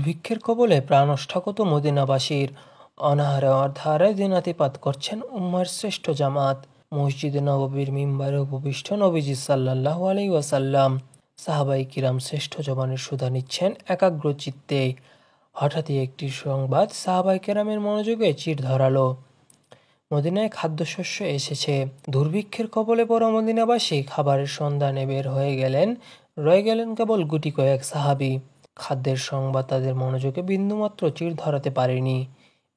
দুর্ভিক্ষের কবলে প্রাণষ্টাগত মদিনাবাসীর অনাহারে অর্ধাহারে দিনাতিপাত করছেন উম্মার শ্রেষ্ঠ জামাত। মসজিদে নববীর মিম্বারে উপবিষ্ট নবীজি সাল্লাল্লাহু আলাইহি ওয়াসাল্লাম সাহাবাই কিরাম শ্রেষ্ঠ জবানের সুধা নিচ্ছেন একাগ্র চিত্তে। হঠাৎই একটি সংবাদ সাহাবাই কেরামের মনোযোগে চির ধরালো। মদিনায় খাদ্যশস্য এসেছে। দুর্ভিক্ষের কবলে পড়া মদিনাবাসী খাবারের সন্ধানে বের হয়ে গেলেন। রয়ে গেলেন কেবল গুটি কয়েক সাহাবী। খাদ্যের সংবাদ তাদের মনোযোগে বিন্দুমাত্র চির ধরাতে পারেনি।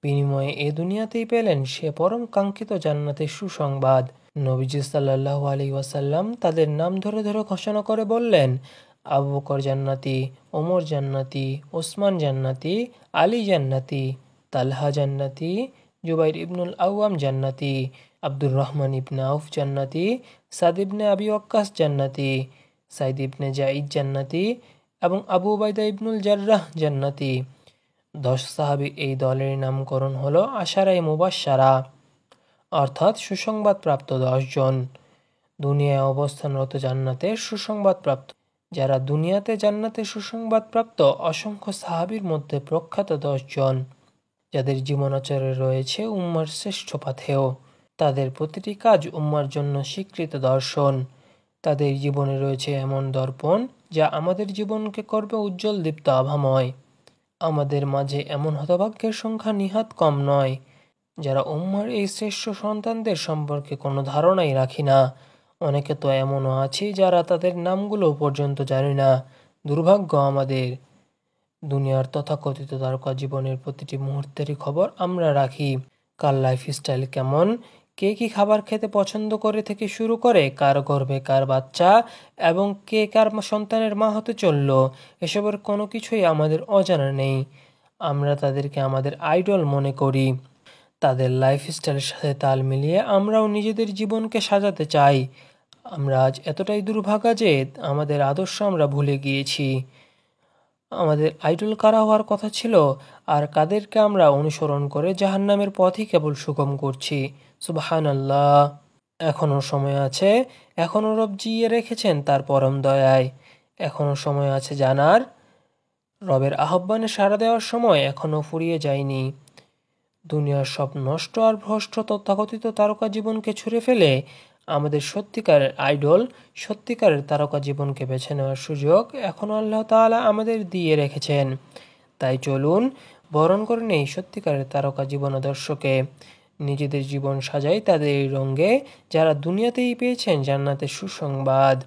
বিনিময়ে এ দুনিয়াতেই পেলেন সে পরম কাঙ্ক্ষিত জান্নাতের সুসংবাদ। নবীজি সাল্লাল্লাহু আলাইহি ওয়াসাল্লাম তাদের নাম ধরে ধরে ঘোষণা করে বললেন, আবু বকর জান্নাতি, ওমর জান্নাতি, ওসমান জান্নাতি, আলী জান্নাতি, তালহা জান্নাতি, জুবাইর ইবনুল আওয়াম জান্নাতি, আব্দুর রহমান ইবনে আউফ জান্নাতি, সাদ ইবনে আবি ওয়াক্কাস জান্নাতি, সাইদ ইবনে জাইদ জান্নাতি এবং আবু উবাইদা ইবনুল জাররাহ জান্নাতি। 10 সাহাবীর এই দলের নামকরণ হলো আশারায়ে মুবাশশারা, অর্থাৎ সুসংবাদপ্রাপ্ত 10 জন। দুনিয়ায় অবস্থানরত জান্নাতের সুসংবাদপ্রাপ্ত। যারা দুনিয়াতে জান্নাতের সুসংবাদপ্রাপ্ত অসংখ্য সাহাবীর মধ্যে প্রখ্যাত 10 জন, যাদের জীবনাচরে রয়েছে উম্মার শ্রেষ্ঠ পাথেয়। তাদের প্রতিটি কাজ উম্মার জন্য স্বীকৃত দর্শন। তাদের জীবনে রয়েছে এমন দর্পণ যা আমাদের জীবনকে করবে উজ্জ্বল দীপ্ত আভাময়। আমাদের মাঝে এমন হতভাগ্যের সংখ্যা নিহাত কম নয়, যারা উম্মার এই শ্রেষ্ঠ সন্তানদের সম্পর্কে কোনো ধারণাই রাখি না। অনেকে তো এমনও আছে যারা তাদের নামগুলো পর্যন্ত জানি না। দুর্ভাগ্য আমাদের। দুনিয়ার তথাকথিত তারকা জীবনের প্রতিটি মুহূর্তেরই খবর আমরা রাখি। কার লাইফস্টাইল কেমন, কে কী খাবার খেতে পছন্দ করে থেকে শুরু করে কার গর্ভে কার বাচ্চা এবং কে কার সন্তানের মা হতে চলল, এসবের কোনো কিছুই আমাদের অজানা নেই। আমরা তাদেরকে আমাদের আইডল মনে করি। তাদের লাইফস্টাইলের সাথে তাল মিলিয়ে আমরাও নিজেদের জীবনকে সাজাতে চাই। আমরা আজ এতটাই দুর্ভাগা যে আমাদের আদর্শ আমরা ভুলে গিয়েছি। আমাদের আইডল কারা হওয়ার কথা ছিল আর কাদেরকে আমরা অনুসরণ করে জাহান্নামের পথই কেবল সুগম করছি। সুবহানাল্লাহ। এখনও সময় আছে, এখনও রব জিইয়ে রেখেছেন তার পরম দয়ায়। এখনও সময় আছে জানার, রবের আহ্বানে সাড়া দেওয়ার সময় এখনও ফুরিয়ে যায়নি। দুনিয়ার সব নষ্ট আর ভ্রষ্ট তথাকথিত তারকা জীবনকে ছুঁড়ে ফেলে আমাদের সত্যিকারের আইডল, সত্যিকারের তারকা জীবনকে বেছে নেওয়ার সুযোগ এখনও আল্লাহ তাআলা আমাদের দিয়ে রেখেছেন। তাই চলুন বরণ করে নেই সত্যিকারের তারকা জীবন আদর্শকে। নিজেদের জীবন সাজাই তাদের এই রঙে, যারা দুনিয়াতেই পেয়েছেন জান্নাতের সুসংবাদ।